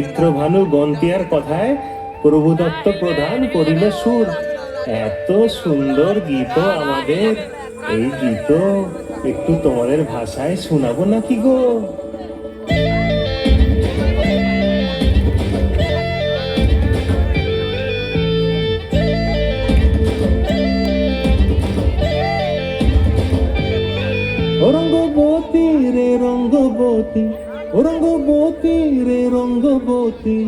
চিত্রভানু গন্তিয়ার কথায় প্রভুদত্ত প্রধান করিলে সুর। এত সুন্দর গীত আমাদের, এই গীত একটু তোমাদের ভাষায় শোনাবো নাকি গো? রঙ্গবতী রে রঙ্গবতী, রঙ্গবতী রে রঙ্গবতী,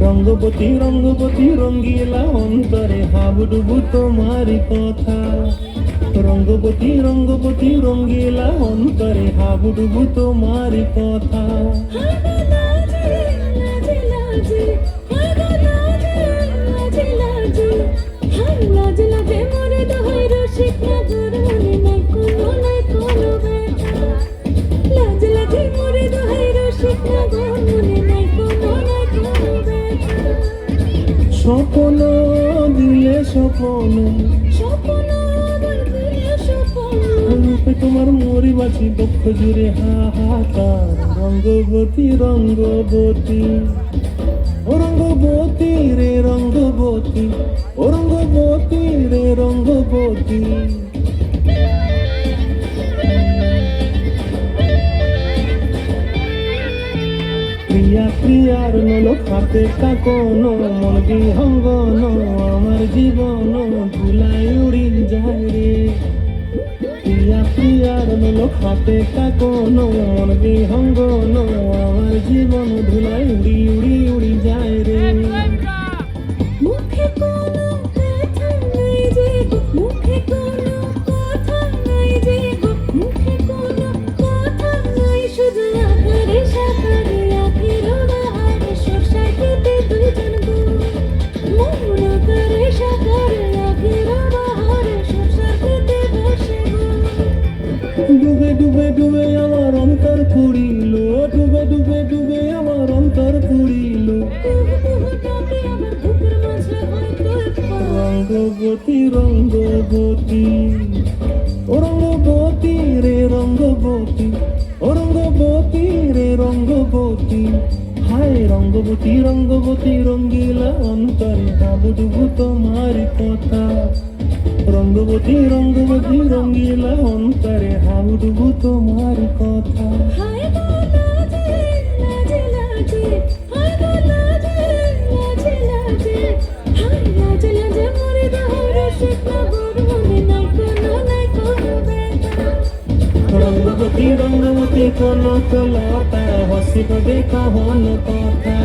রঙ্গবতী রঙ্গবতী রঙ্গিলা অন্তরে হাবুডুবু তোমারি কথা। রঙ্গবতী রঙ্গবতী রঙ্গিলা অন্তরে হাবুডুবু তোমারি কথা। স্বপ্ন দিলে স্বপ্ন, রূপে তোমার মরি বাঁচি বক্ষ জুড়ে হাহাকার। রঙ্গবতী রঙ্গবতী, ও রঙ্গবতী রে রঙ্গবতী, ও রঙ্গবতী রে রঙ্গবতী। প্রিয়া প্রিয়ার নলখাতে কাকন, মন বিহঙ্গন আমার জীবন ধুলাই উড়ি যায় রে। প্রিয়া প্রিয়ার নলখাতে কাকন, মন বিহঙ্গন আমার জীবন ধুলাই উড়ি উড়ি উড়ি যায় রে। ডুবে ডুবে ডুবে আমার অন্তর পুরিল, ডুবে ডুবে ডুবে আমার অন্তর পুরিল। রঙ্গবতী রঙ্গবতী, ও রঙ্গবতী রে রঙ্গবতী, ও রঙ্গবতী রে রঙ্গবতী। হায় রঙ্গবতী রঙ্গবতী রঙ্গিলা অন্তরে হাবুডুবু তোমারি কথা। রঙ্গবতী রঙ্গবতী রঙ্গিলা অন্তরে হাবুডুবু তোমার কথা। রঙ্গবতী রঙ্গবতী কোন কলতা হসিব দেখা হন কথা।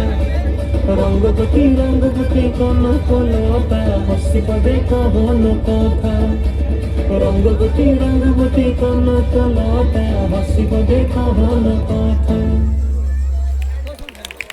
রঙ্গবতী রঙ্গবতী কোন কলতা হসিব দেখা হন কথা। রঙ্গবতী রঙ্গবতী কোন কলতা হসিব দেখা হন কথা।